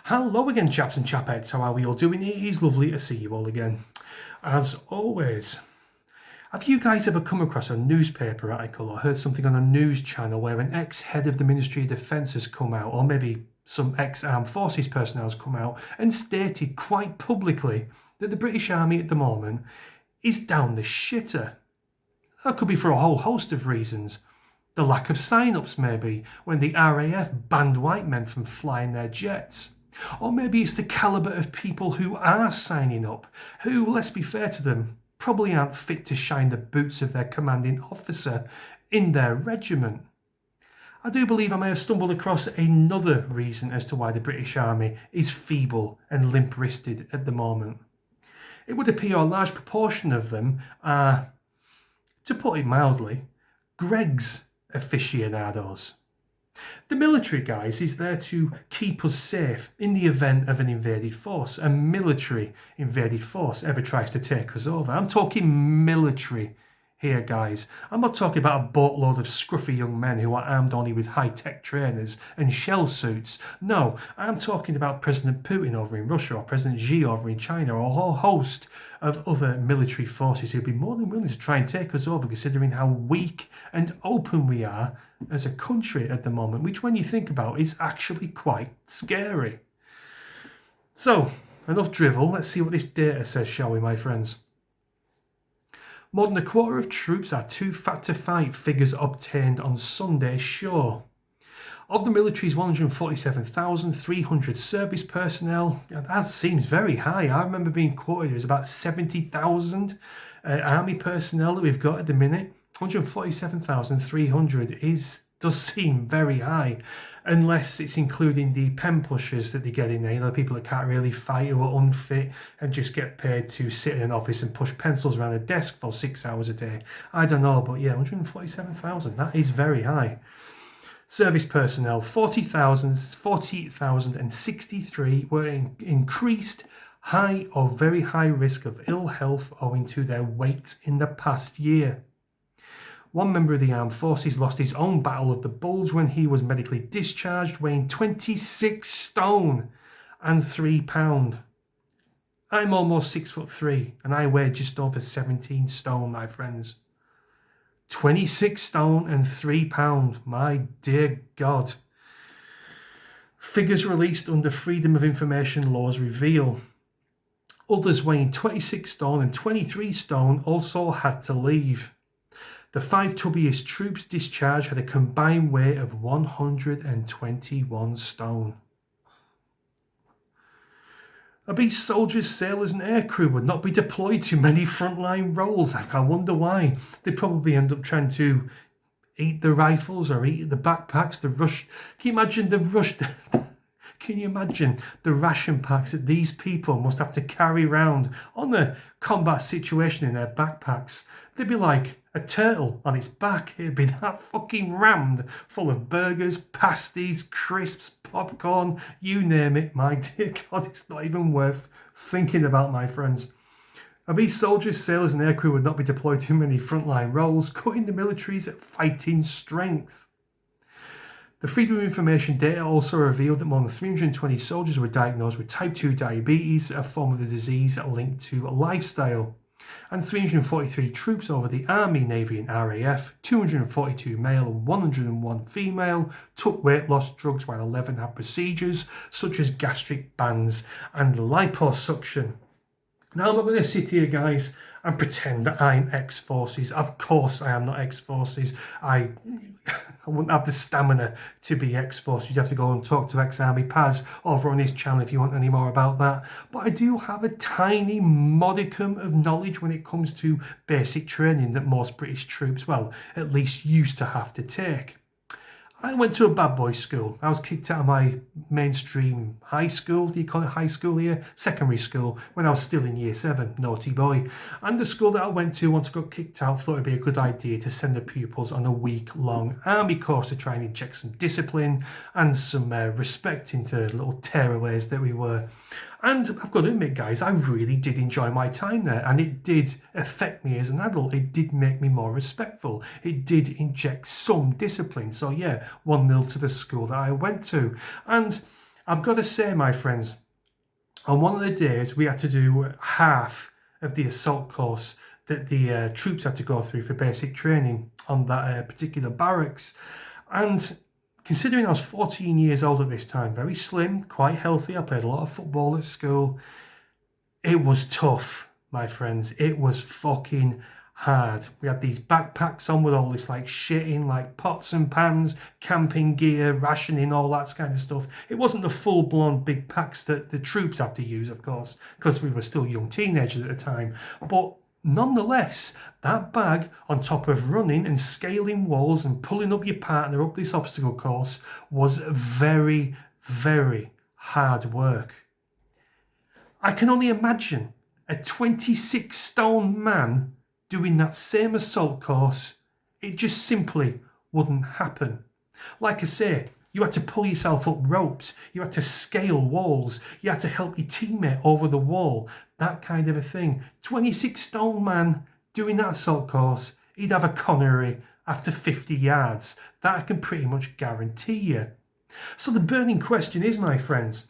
Hello again, chaps and chapettes. How are we all doing? It is lovely to see you all again. As always, have you guys ever come across a newspaper article or heard something on a news channel where an ex-head of the Ministry of Defence has come out, or maybe some ex-armed forces personnel has come out and stated quite publicly that the British Army at the moment is down the shitter? That could be for a whole host of reasons. The lack of sign-ups, maybe, when the RAF banned white men from flying their jets. Or maybe it's the calibre of people who are signing up, who, let's be fair to them, probably aren't fit to shine the boots of their commanding officer in their regiment. I do believe I may have stumbled across another reason as to why the British Army is feeble and limp-wristed at the moment. It would appear a large proportion of them are, to put it mildly, Greg's aficionados. The military, guys, is there to keep us safe in the event of an invaded force. A military invaded force ever tries to take us over. I'm talking military here, guys. I'm not talking about a boatload of scruffy young men who are armed only with high-tech trainers and shell suits. No, I'm talking about President Putin over in Russia, or President Xi over in China, or a whole host of other military forces who'd be more than willing to try and take us over, considering how weak and open we are as a country at the moment, which, when you think about, is actually quite scary. So, enough drivel. Let's see what this data says, shall we, my friends? More than a quarter of troops are too fat to fight, figures obtained on Sunday's show. Of the military's 147,300 service personnel, that seems very high. I remember being quoted as about 70,000 army personnel that we've got at the minute. 147,300 does seem very high, unless it's including the pen pushers that they get in there, people that can't really fight, who are unfit and just get paid to sit in an office and push pencils around a desk for 6 hours a day. I don't know, but yeah, 147,000, that is very high. Service personnel, 40,063 were increased high or very high risk of ill health owing to their weight in the past year. One member of the armed forces lost his own battle of the bulge when he was medically discharged, weighing 26 stone and 3 pounds. I'm almost 6'3" and I weigh just over 17 stone, my friends. 26 stone and 3 pounds, my dear God. Figures released under Freedom of Information laws reveal others weighing 26 stone and 23 stone also had to leave. The 5 tubbiest troops discharged had a combined weight of 121 stone. Obese soldiers, sailors and aircrew would not be deployed to many frontline roles. I wonder why. They'd probably end up trying to eat the rifles or eat the backpacks, the rush. Can you imagine the rush? Can you imagine the ration packs that these people must have to carry around on a combat situation in their backpacks? They'd be like a turtle on its back. It'd be that fucking rammed full of burgers, pasties, crisps, popcorn, you name it. My dear God, it's not even worth thinking about, my friends. Obese soldiers, sailors and aircrew would not be deployed to many frontline roles, cutting the military's fighting strength. The Freedom of Information data also revealed that more than 320 soldiers were diagnosed with type 2 diabetes, a form of the disease linked to lifestyle. And 343 troops over the Army, Navy and RAF, 242 male and 101 female, took weight loss drugs, while 11 had procedures such as gastric bands and liposuction. Now, I'm not going to sit here, guys, and pretend that I'm ex-forces. Of course I am not ex-forces. I wouldn't have the stamina to be ex-forces. You'd have to go and talk to ex-army Paz over on his channel if you want any more about that. But I do have a tiny modicum of knowledge when it comes to basic training that most British troops, well, at least used to have to take. I went to a bad boy school. I was kicked out of my mainstream high school. Do you call it high school here? Secondary school, when I was still in year 7, naughty boy. And the school that I went to, once I got kicked out, thought it'd be a good idea to send the pupils on a week-long army course to try and inject some discipline and some respect into little tearaways that we were. And I've got to admit, guys, I really did enjoy my time there, and it did affect me as an adult. It did make me more respectful. It did inject some discipline. So yeah, 1-0 to the school that I went to. And I've got to say, my friends, on one of the days we had to do half of the assault course that the troops had to go through for basic training on that particular barracks. And considering I was 14 years old at this time, very slim, quite healthy, I played a lot of football at school. It was tough, my friends. It was fucking hard. We had these backpacks on with all this like shit in, like pots and pans, camping gear, rationing, all that kind of stuff. It wasn't the full-blown big packs that the troops had to use, of course, because we were still young teenagers at the time. But nonetheless, that bag, on top of running and scaling walls and pulling up your partner up this obstacle course, was very, very hard work. I can only imagine a 26-stone man doing that same assault course. It just simply wouldn't happen. Like I say, you had to pull yourself up ropes, you had to scale walls, you had to help your teammate over the wall, that kind of a thing. 26-stone man doing that assault course, he'd have a Connery after 50 yards. That I can pretty much guarantee you. So the burning question is, my friends,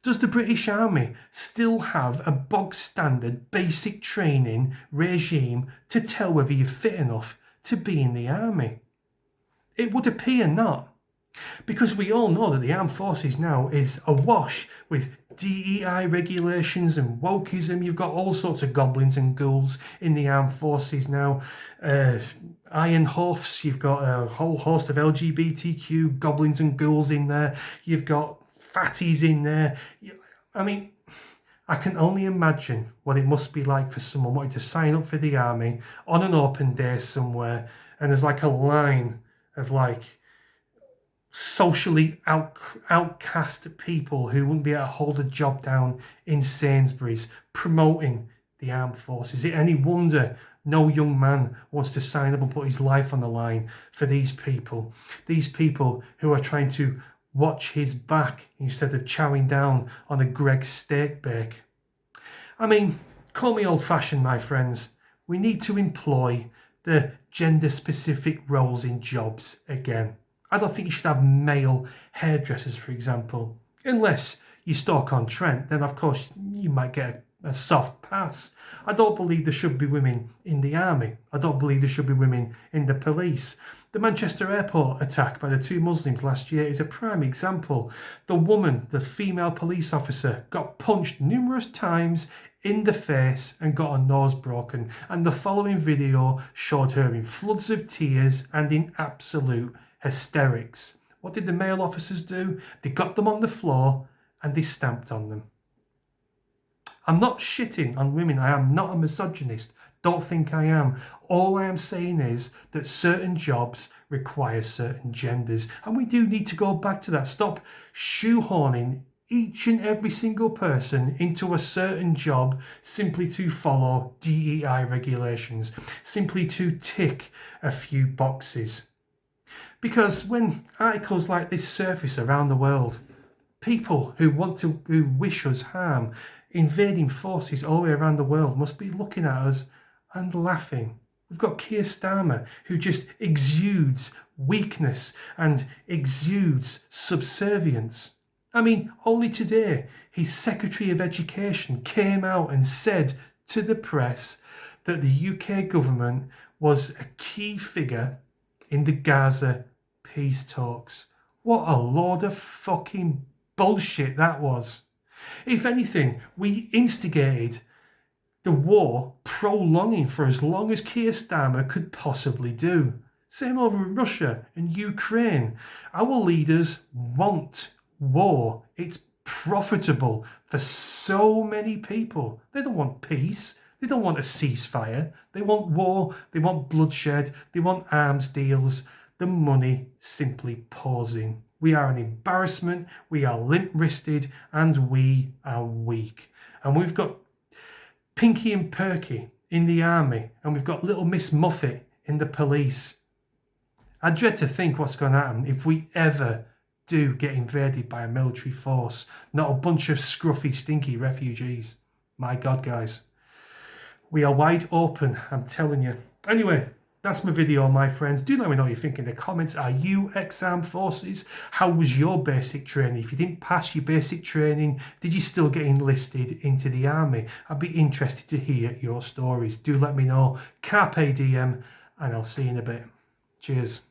does the British Army still have a bog standard basic training regime to tell whether you're fit enough to be in the army? It would appear not. Because we all know that the armed forces now is awash with DEI regulations and wokeism. You've got all sorts of goblins and ghouls in the armed forces now. Iron Hoofs, you've got a whole host of LGBTQ goblins and ghouls in there. You've got fatties in there. I mean, I can only imagine what it must be like for someone wanting to sign up for the army on an open day somewhere, and there's like a line of like socially outcast people who wouldn't be able to hold a job down in Sainsbury's promoting the armed forces. Is it any wonder no young man wants to sign up and put his life on the line for these people who are trying to watch his back instead of chowing down on a Greggs steak bake? I mean, call me old-fashioned, my friends. We need to employ the gender-specific roles in jobs again. I don't think you should have male hairdressers, for example. Unless you Stoke-on-Trent, then of course you might get a soft pass. I don't believe there should be women in the army. I don't believe there should be women in the police. The Manchester airport attack by the 2 Muslims last year is a prime example. The woman, the female police officer, got punched numerous times in the face and got her nose broken, and the following video showed her in floods of tears and in absolute hysterics. What did the male officers do? They got them on the floor and they stamped on them. I'm not shitting on women. I am not a misogynist. Don't think I am. All I am saying is that certain jobs require certain genders, and we do need to go back to that. Stop shoehorning each and every single person into a certain job simply to follow DEI regulations, simply to tick a few boxes. Because when articles like this surface around the world, people who wish us harm, invading forces all the way around the world, must be looking at us and laughing. We've got Keir Starmer, who just exudes weakness and exudes subservience. I mean, only today, his Secretary of Education came out and said to the press that the UK government was a key figure in the Gaza peace talks. What a load of fucking bullshit that was. If anything, we instigated the war prolonging for as long as Keir Starmer could possibly do. Same over in Russia and Ukraine. Our leaders want war. It's profitable for so many people. They don't want peace. They don't want a ceasefire. They want war. They want bloodshed. They want arms deals. The money simply pours in. We are an embarrassment. We are limp-wristed and we are weak. And we've got Pinky and Perky in the army, and we've got little Miss Muffet in the police. I dread to think what's going to happen if we ever do get invaded by a military force, not a bunch of scruffy, stinky refugees. My God, guys. We are wide open, I'm telling you. Anyway, that's my video, my friends. Do let me know what you think in the comments. Are you ex-armed forces? How was your basic training? If you didn't pass your basic training, did you still get enlisted into the army? I'd be interested to hear your stories. Do let me know. Carpe diem, and I'll see you in a bit. Cheers.